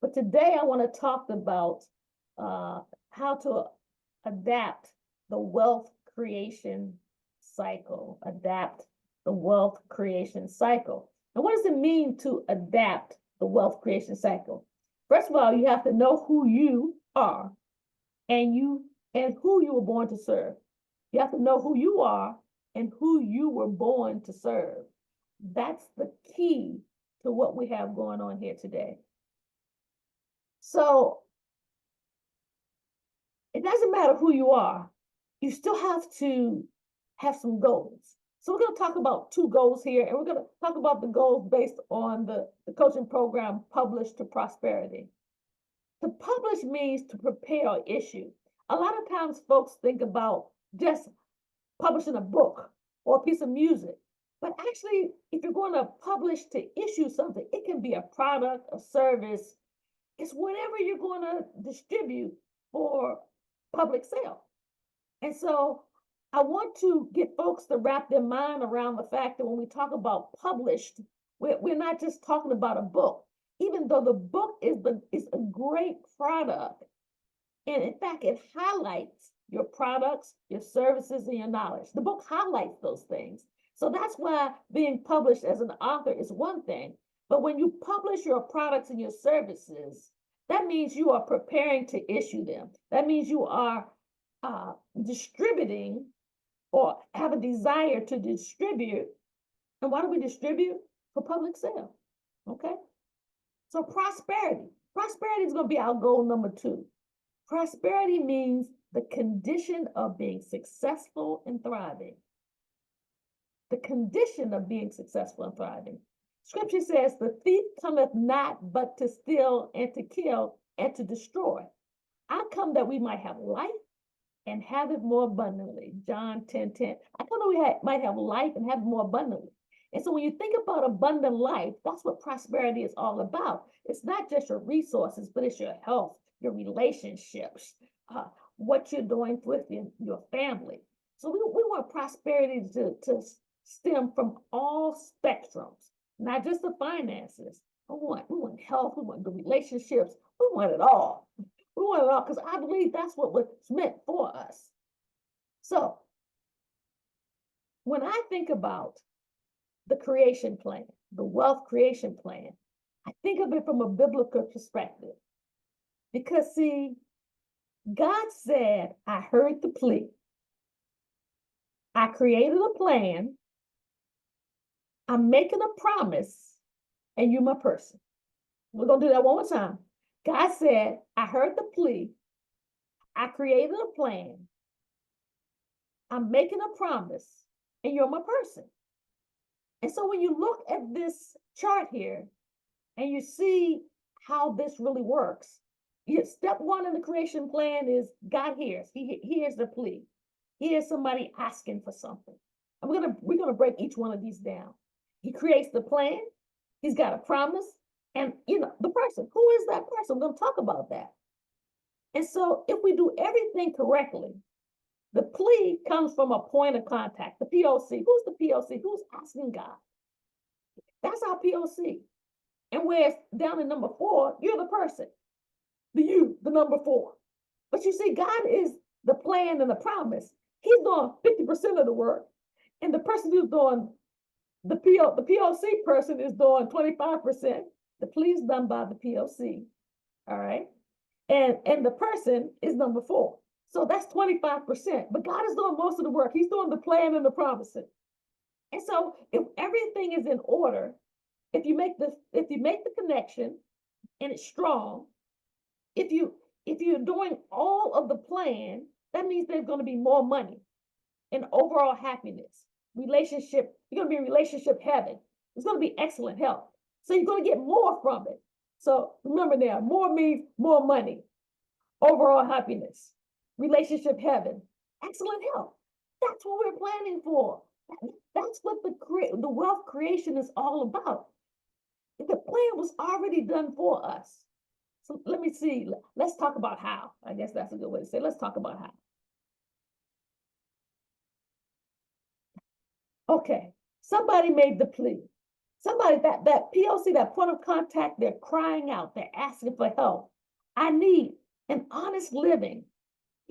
But today I want to talk about how to adapt the wealth creation cycle. Adapt the wealth creation cycle. And what does it mean to adapt the wealth creation cycle? First of all, you have to know who you are and who you were born to serve. You have to know who you are and who you were born to serve. That's the key to what we have going on here today. So it doesn't matter who you are, you still have to have some goals. So we're going to talk about 2 goals here, and we're going to talk about the goals based on the coaching program, Publish to Prosperity. To publish means to prepare or issue. A lot of times folks think about just publishing a book or a piece of music. But actually, if you're going to publish to issue something, it can be a product, a service. It's whatever you're going to distribute for public sale. And so I want to get folks to wrap their mind around the fact that when we talk about published, we're not just talking about a book, even though the book is a great product. And in fact, it highlights your products, your services, and your knowledge. The book highlights those things. So that's why being published as an author is one thing. But when you publish your products and your services, that means you are preparing to issue them. That means you are distributing or have a desire to distribute. And why do we distribute? For public sale. Okay? So prosperity. Prosperity is going to be our goal number 2. Prosperity means the condition of being successful and thriving. The condition of being successful and thriving. Scripture says, the thief cometh not but to steal and to kill and to destroy. I come that we might have life and have it more abundantly. John 10:10. I come that we might have life and have it more abundantly. And so when you think about abundant life, that's what prosperity is all about. It's not just your resources, but it's your health, your relationships, what you're doing with your family. So we want prosperity to stem from all spectrums, not just the finances. We want health, we want the relationships, we want it all. We want it all because I believe that's what was meant for us. So when I think about the creation plan, the wealth creation plan, I think of it from a biblical perspective. Because see, God said, I heard the plea. I created a plan. I'm making a promise, and you're my person. We're going to do that one more time. God said, I heard the plea. I created a plan. I'm making a promise, and you're my person. And so when you look at this chart here, and you see how this really works, step 1 in the creation plan is God hears. He hears the plea. He hears somebody asking for something. And we're gonna break each one of these down. He creates the plan. He's got a promise. And, the person, who is that person? We're going to talk about that. And so if we do everything correctly, the plea comes from a point of contact, the POC. Who's the POC? Who's asking God? That's our POC. And whereas down in number 4, you're the person, the number 4. But you see, God is the plan and the promise. He's doing 50% of the work. And the person who's doing the POC person is doing 25%. The plea is done by the POC. All right. And the person is number 4. So that's 25%. But God is doing most of the work. He's doing the plan and the promising. And so if everything is in order, if you make the connection and it's strong, if you're doing all of the plan, that means there's going to be more money and overall happiness, relationship. You're going to be in relationship heaven. It's going to be excellent health. So you're going to get more from it. So remember now, more means more money, overall happiness, relationship heaven, excellent health. That's what we're planning for. That's what the wealth creation is all about. The plan was already done for us. So let me see. Let's talk about how. I guess that's a good way to say it. Let's talk about how. Okay, somebody made the plea. Somebody, that POC, that point of contact, they're crying out, they're asking for help. I need an honest living.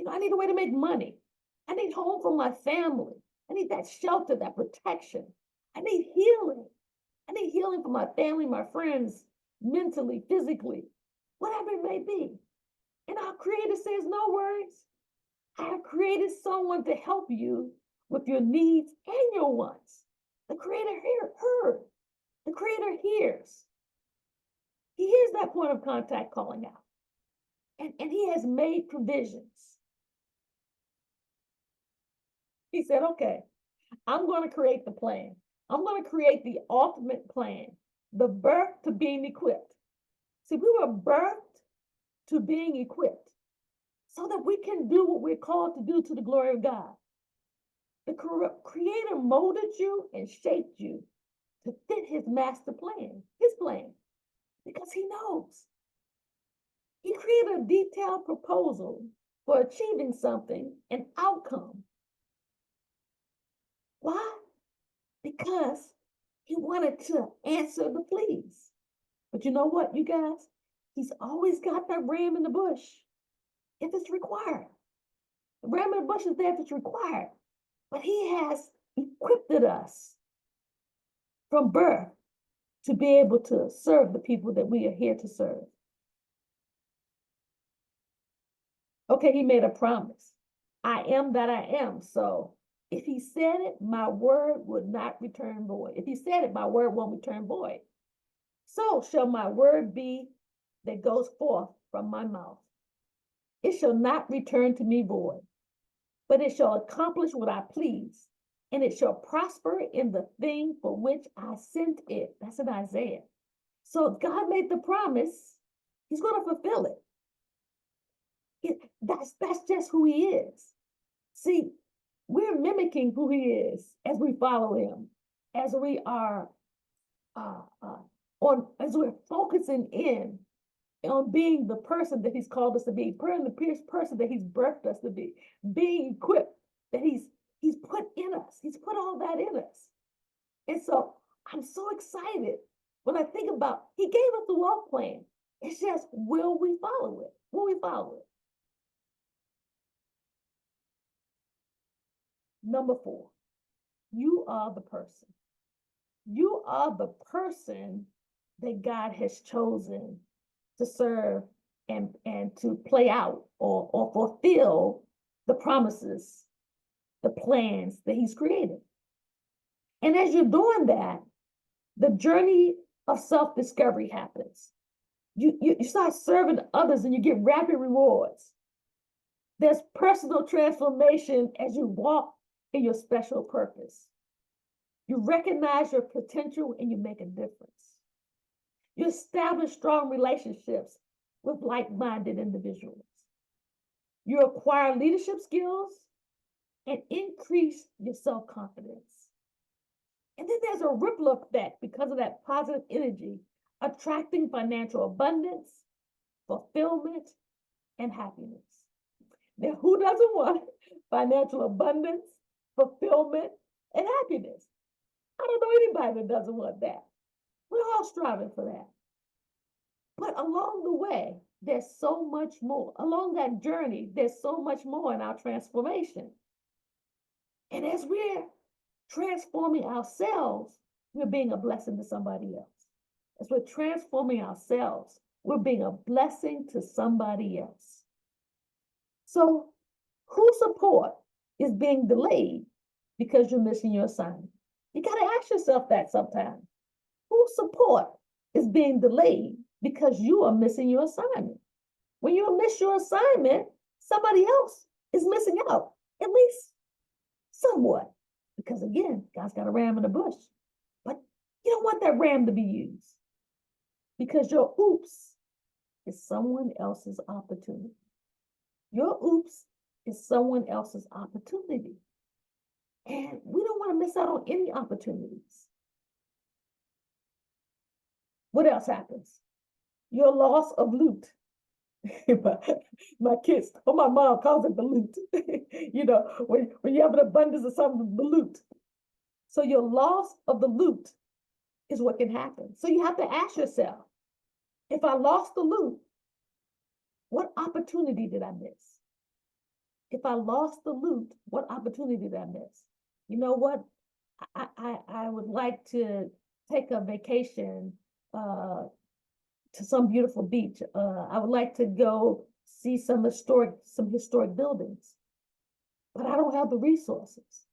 I need a way to make money. I need home for my family. I need that shelter, that protection. I need healing. I need healing for my family, my friends, mentally, physically, whatever it may be. And our Creator says, no worries. I have created someone to help you with your needs and your wants. The Creator heard. The Creator hears. He hears that point of contact calling out. And He has made provisions. He said, okay, I'm going to create the plan. I'm going to create the ultimate plan, the birth to being equipped. See, we were birthed to being equipped so that we can do what we're called to do to the glory of God. The Creator molded you and shaped you to fit His master plan, His plan, because He knows. He created a detailed proposal for achieving something, an outcome. Why? Because He wanted to answer the pleas. But you know what, you guys? He's always got that ram in the bush if it's required. The ram in the bush is there if it's required. But He has equipped us from birth to be able to serve the people that we are here to serve. Okay, He made a promise. I am that I am. So if He said it, my word would not return void. If He said it, my word won't return void. So shall my word be that goes forth from my mouth. It shall not return to me void, but it shall accomplish what I please, and it shall prosper in the thing for which I sent it. That's in Isaiah. So if God made the promise, He's going to fulfill it. That's just who He is. See, we're mimicking who He is as we follow Him, as we are as we're focusing in on being the person that He's called us to be, the person that He's birthed us to be, being equipped that He's put in us. He's put all that in us. And so I'm so excited when I think about He gave us the wealth plan. It's just, will we follow it? Will we follow it? Number 4, you are the person. You are the person that God has chosen to serve and to play out or fulfill the promises, the plans that He's created. And as you're doing that, the journey of self-discovery happens. You start serving others and you get rapid rewards. There's personal transformation as you walk in your special purpose. You recognize your potential and you make a difference. You establish strong relationships with like-minded individuals. You acquire leadership skills and increase your self-confidence. And then there's a ripple effect because of that positive energy, attracting financial abundance, fulfillment, and happiness. Now, who doesn't want financial abundance, fulfillment, and happiness? I don't know anybody that doesn't want that. We're all striving for that. But along the way, there's so much more. Along that journey, there's so much more in our transformation. And as we're transforming ourselves, we're being a blessing to somebody else. As we're transforming ourselves, we're being a blessing to somebody else. So, whose support is being delayed because you're missing your assignment? You got to ask yourself that sometime. Whose support is being delayed because you are missing your assignment? When you miss your assignment, somebody else is missing out, at least somewhat. Because again, God's got a ram in the bush. But you don't want that ram to be used. Because your oops is someone else's opportunity. Your oops is someone else's opportunity. And we don't want to miss out on any opportunities. What else happens? Your loss of loot. my kids, or my mom calls it the loot. when you have an abundance of something, the loot. So your loss of the loot is what can happen. So you have to ask yourself, if I lost the loot, what opportunity did I miss? If I lost the loot, what opportunity did I miss? You know what? I would like to take a vacation to some beautiful beach. I would like to go see some historic buildings, but I don't have the resources.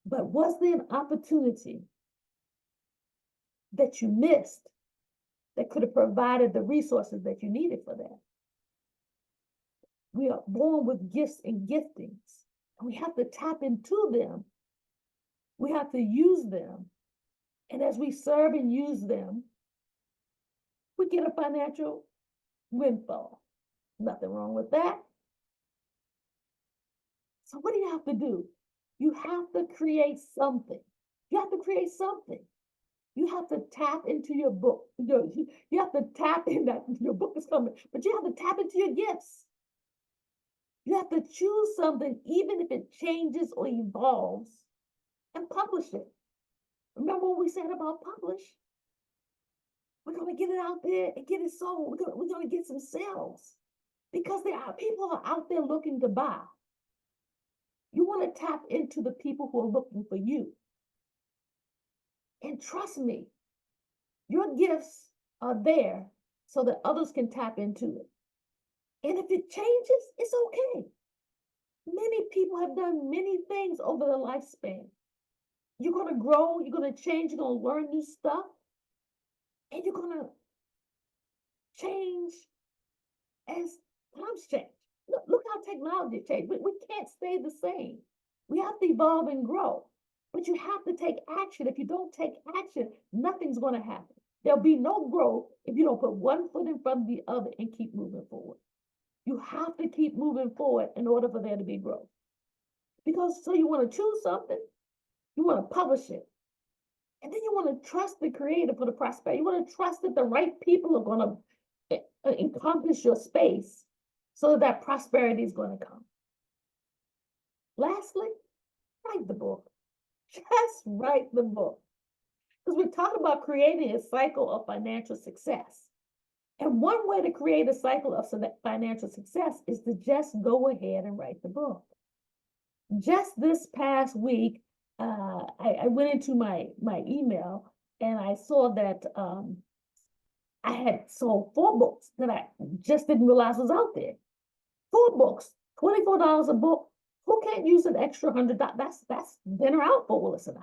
But was there an opportunity that you missed that could have provided the resources that you needed for that? We are born with gifts and giftings, and we have to tap into them. We have to use them. And as we serve and use them, we get a financial windfall. Nothing wrong with that. So what do you have to do? You have to create something. You have to create something. You have to tap into your book. You have to tap in that your book is coming, but you have to tap into your gifts. You have to choose something, even if it changes or evolves, and publish it. Remember what we said about publish? We're going to get it out there and get it sold. We're going to get some sales because there are people who are out there looking to buy. You want to tap into the people who are looking for you. And trust me, your gifts are there so that others can tap into it. And if it changes, it's okay. Many people have done many things over their lifespan. You're going to grow, you're going to change, you're going to learn new stuff, and you're going to change as times change. Look how technology changed. We can't stay the same. We have to evolve and grow, but you have to take action. If you don't take action, nothing's going to happen. There'll be no growth if you don't put one foot in front of the other and keep moving forward. You have to keep moving forward in order for there to be growth. Because so you want to choose something, you want to publish it, and then you want to trust the creator for the prosperity. You want to trust that the right people are going to encompass your space so that prosperity is going to come. Lastly, write the book. Just write the book. Because we're talking about creating a cycle of financial success. And one way to create a cycle of financial success is to just go ahead and write the book. Just this past week, I went into my email and I saw that I had sold 4 books that I just didn't realize was out there. 4 books, $24 a book. Who can't use an extra $100? That's dinner out for Willis and I.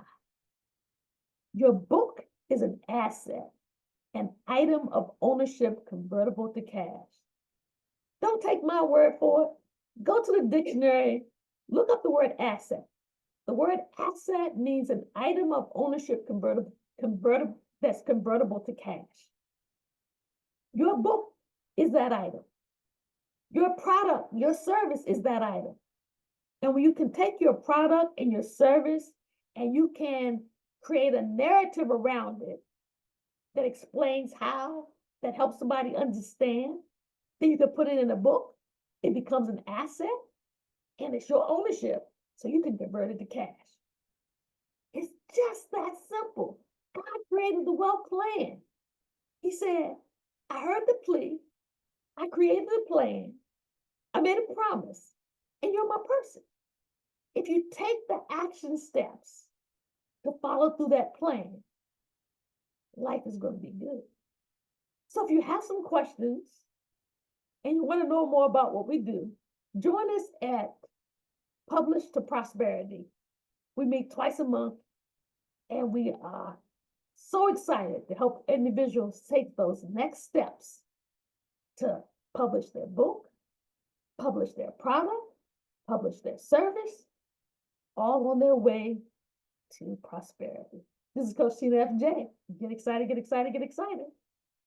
Your book is an asset, an item of ownership convertible to cash. Don't take my word for it. Go to the dictionary, look up the word asset. The word asset means an item of ownership that's convertible to cash. Your book is that item. Your product, your service is that item. And when you can take your product and your service and you can create a narrative around it that explains how, that helps somebody understand, then you can put it in a book. It becomes an asset and it's your ownership, so you can convert it to cash. It's just that simple. God created the wealth plan. He said, I heard the plea, I created the plan, I made a promise, and you're my person. If you take the action steps to follow through that plan, life is going to be good. So if you have some questions and you want to know more about what we do, join us at Publish to Prosperity. We meet twice a month, and we are so excited to help individuals take those next steps to publish their book, publish their product, publish their service, all on their way to prosperity. This is Coach Tina FJ. Get excited, get excited, get excited.